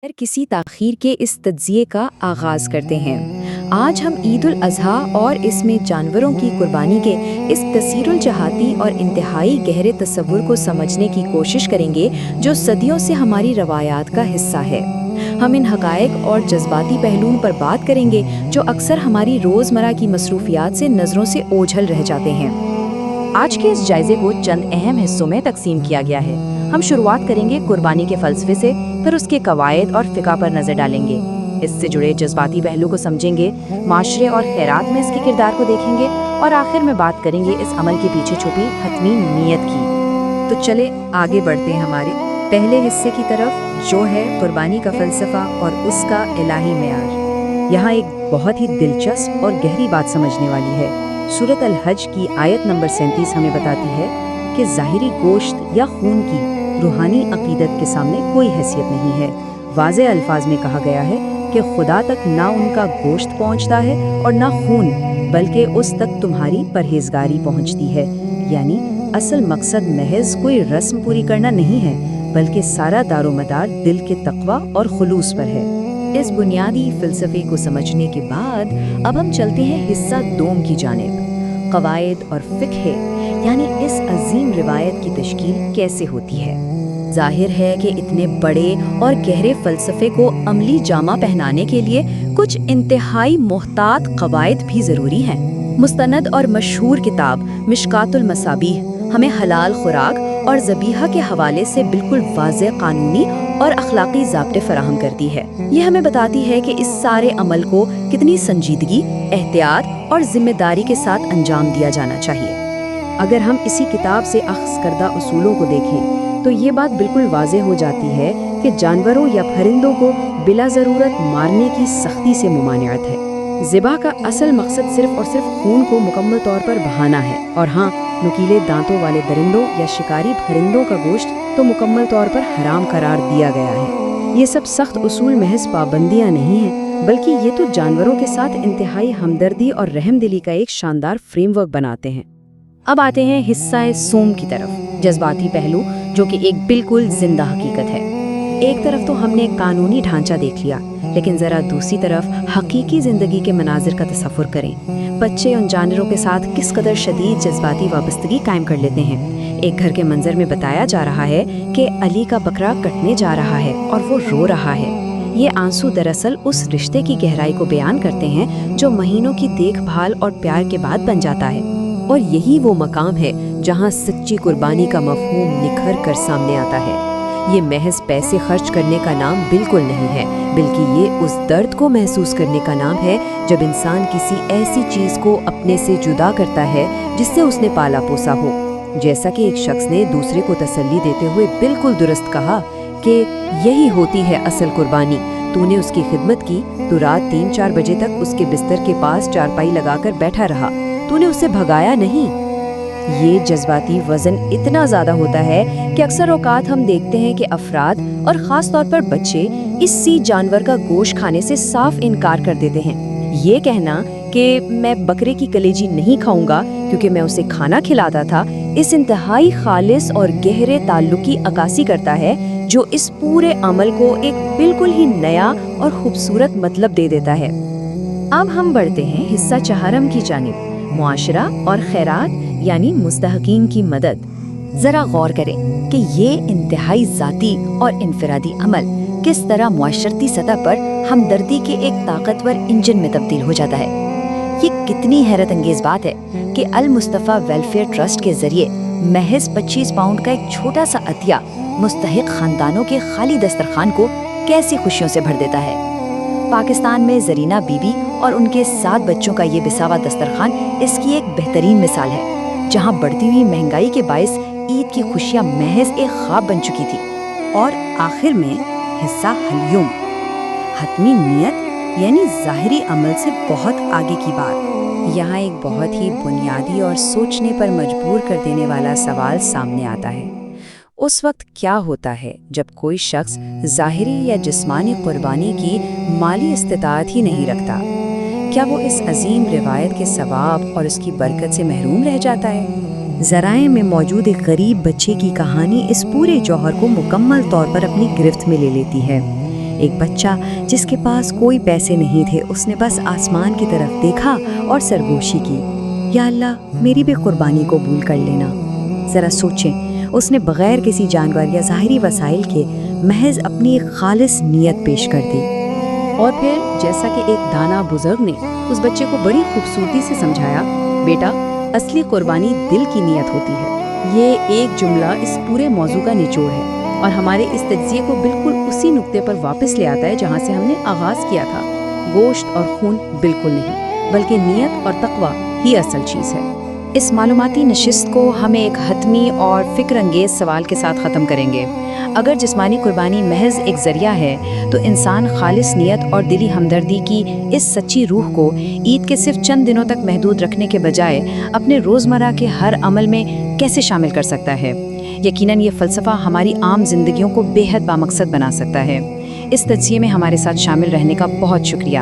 किसी ताख़ीर के इस तज्ज़िये का आगाज़ करते हैं। आज हम ईद उल अज़हा और इसमें जानवरों की कुर्बानी के इस कसीरुल जहाती और इंतहाई गहरे तसव्वुर को समझने की कोशिश करेंगे जो सदियों से हमारी रवायात का हिस्सा है। हम इन हक़ाइक़ और जज्बाती पहलुओं पर बात करेंगे जो अक्सर हमारी रोज़मर्रा की मसरूफ़ियात से नज़रों से ओझल रह जाते हैं। आज के इस जायज़े को चंद अहम हिस्सों में तकसीम किया गया है। हम शुरुआत करेंगे कुर्बानी के फ़लसफ़े से, फिर उसके कवायद और फ़िक़ा पर नज़र डालेंगे। इससे जुड़े जज्बाती पहलू को समझेंगे, माशरे और खैरात में इसके किरदार को देखेंगे और आखिर में बात करेंगे इस अमल के पीछे छुपी हतमी नीयत की। तो चले आगे बढ़ते हैं हमारे पहले हिस्से की तरफ, जो है कुर्बानी का फ़लसफ़ा और उसका इलाही मेयार। यहाँ एक बहुत ही दिलचस्प और गहरी बात समझने वाली है। सूरत अल हज की आयत नंबर 37 हमें बताती है कि ज़ाहिरी गोश्त या खून की रूहानी अक़ीदत के सामने कोई हैसियत नहीं है। वाज़े अल्फाज में कहा गया है कि खुदा तक ना उनका गोश्त पहुंचता है और ना खून, बल्कि उस तक तुम्हारी परहेज़गारी पहुंचती है। यानी असल मकसद महज कोई रस्म पूरी करना नहीं है, बल्कि सारा दारोमदार दिल के तक़वा और खुलूस पर है। इस बुनियादी फ़लसफ़े को समझने के बाद अब हम चलते हैं हिस्सा दोम की जानिब, क़वायद और फ़िक़्ह, यानी इस अजीम रिवायत की तश्कील कैसे होती है। ज़ाहिर है कि इतने बड़े और गहरे फ़लसफ़े को अमली जामा पहनाने के लिए कुछ इंतहाई मोहतात क़वायद भी ज़रूरी हैं। मुस्तनद और मशहूर किताब मिशकातुल मसाबीह हमें हलाल खुराक और ज़बीहा के हवाले से बिल्कुल वाज़ेह कानूनी और अखलाकी ज़ाब्ते फराहम करती है। ये हमें बताती है कि इस सारे अमल को कितनी संजीदगी, एहतियात और ज़िम्मेदारी के साथ अंजाम दिया जाना चाहिए। अगर हम इसी किताब से अख्ज़ करदा उसूलों को देखें तो ये बात बिल्कुल वाज़ेह हो जाती है कि जानवरों या परिंदों को बिला ज़रूरत मारने की सख्ती से मुमानियत है। ज़िबा का असल मकसद सिर्फ़ और सिर्फ खून को मुकम्मल तौर पर बहाना है, और हाँ, नुकीले दांतों वाले दरिंदों या शिकारी परिंदों का गोश्त तो मुकम्मल तौर पर हराम करार दिया गया है। ये सब सख्त उसूल महज पाबंदियाँ नहीं हैं, बल्कि ये तो जानवरों के साथ इंतहाई हमदर्दी और रहमदिली का एक शानदार फ्रेमवर्क बनाते हैं। अब आते हैं हिस्सा सोम की तरफ, जज्बाती पहलू जो कि एक बिल्कुल जिंदा हकीकत है। एक तरफ तो हमने कानूनी ढांचा देख लिया, लेकिन ज़रा दूसरी तरफ हकीकी ज़िंदगी के मनाजिर का तसव्वुर करें। बच्चे उन जानवरों के साथ किस कदर शदीद जज्बाती वाबस्तगी कायम कर लेते हैं। एक घर के मंजर में बताया जा रहा है कि अली का बकरा कटने जा रहा है और वो रो रहा है। ये आंसू दरअसल उस रिश्ते की गहराई को बयान करते हैं जो महीनों की देखभाल और प्यार के बाद बन जाता है। और यही वो मकाम है जहाँ सच्ची कुर्बानी का मफ़हूम निखर कर सामने आता है। ये महज पैसे खर्च करने का नाम बिल्कुल नहीं है, बल्कि ये उस दर्द को महसूस करने का नाम है जब इंसान किसी ऐसी चीज़ को अपने से जुदा करता है जिससे उसने पाला पोसा हो। जैसा कि एक शख्स ने दूसरे को तसल्ली देते हुए बिल्कुल दुरुस्त कहा कि यही होती है असल कुर्बानी। तूने उसकी खिदमत की तो रात 3-4 बजे तक उसके बिस्तर के पास चारपाई लगाकर बैठा रहा, तूने उसे भगाया नहीं। ये जज्बाती वजन इतना ज़्यादा होता है कि अक्सर औकात हम देखते हैं कि अफराद और ख़ास तौर पर बच्चे इसी जानवर का गोश्त खाने से साफ इनकार कर देते हैं। ये कहना कि मैं बकरे की कलेजी नहीं खाऊंगा क्योंकि मैं उसे खाना खिलाता था, इस इंतहाई खालिस और गहरे ताल्लुक की अक्कासी करता है, जो इस पूरे अमल को एक बिल्कुल ही नया और खूबसूरत मतलब दे देता है। अब हम बढ़ते हैं हिस्सा चहारम की जानिब, मुआशरा और खैरात यानी मुस्तहकीन की मदद। ज़रा गौर करें कि ये इंतहाई ज़ाती और इनफरादी अमल किस तरह मुआशरती सतह पर हमदर्दी के एक ताकतवर इंजन में तब्दील हो जाता है। ये कितनी हैरत अंगेज़ बात है कि अल मुस्तफ़ा वेलफेयर ट्रस्ट के ज़रिए महज 25 पाउंड का एक छोटा सा अतिया मुस्तहिक ख़ानदानों के खाली दस्तरखान को कैसी खुशियों से भर देता है। पाकिस्तान में जरीना बीबी और उनके 7 बच्चों का ये बिसावा दस्तरखान इसकी एक बेहतरीन मिसाल है, जहां बढ़ती हुई महंगाई के बायस ईद की खुशियां महज एक ख्वाब बन चुकी थी। और आखिर में हिस्सा हलियुम, हतमी नियत यानी ज़ाहिरी अमल से बहुत आगे की बात। यहाँ एक बहुत ही बुनियादी और सोचने पर मजबूर कर देने वाला सवाल सामने आता है। उस वक्त क्या होता है जब कोई शख्स ज़ाहिरी या जिस्मानी कुर्बानी की माली इस्तिताअत ही नहीं रखता? क्या वो इस अजीम रिवायत के सवाब और उसकी बरकत से महरूम रह जाता है? ज़राए में मौजूद एक गरीब बच्चे की कहानी इस पूरे जौहर को मुकम्मल तौर पर अपनी गिरफ्त में ले लेती है। ایک بچہ جس کے پاس کوئی پیسے نہیں تھے، اس نے بس آسمان کی طرف دیکھا اور سرگوشی کی، یا اللہ میری بھی قربانی قبول کر لینا۔ ذرا سوچیں، اس نے بغیر کسی جانور یا ظاہری وسائل کے محض اپنی ایک خالص نیت پیش کر دی۔ اور پھر جیسا کہ ایک دانا بزرگ نے اس بچے کو بڑی خوبصورتی سے سمجھایا، بیٹا اصلی قربانی دل کی نیت ہوتی ہے۔ یہ ایک جملہ اس پورے موضوع کا نچوڑ ہے اور ہمارے اس تجزیے کو بالکل اسی نقطے پر واپس لے آتا ہے جہاں سے ہم نے آغاز کیا تھا۔ گوشت اور خون بالکل نہیں، بلکہ نیت اور تقویٰ ہی اصل چیز ہے۔ اس معلوماتی نشست کو ہم ایک حتمی اور فکر انگیز سوال کے ساتھ ختم کریں گے۔ اگر جسمانی قربانی محض ایک ذریعہ ہے تو انسان خالص نیت اور دلی ہمدردی کی اس سچی روح کو عید کے صرف چند دنوں تک محدود رکھنے کے بجائے اپنے روزمرہ کے ہر عمل میں کیسے شامل کر سکتا ہے؟ یقیناً یہ فلسفہ ہماری عام زندگیوں کو بے حد بامقصد بنا سکتا ہے۔ اس تجزیے میں ہمارے ساتھ شامل رہنے کا بہت شکریہ۔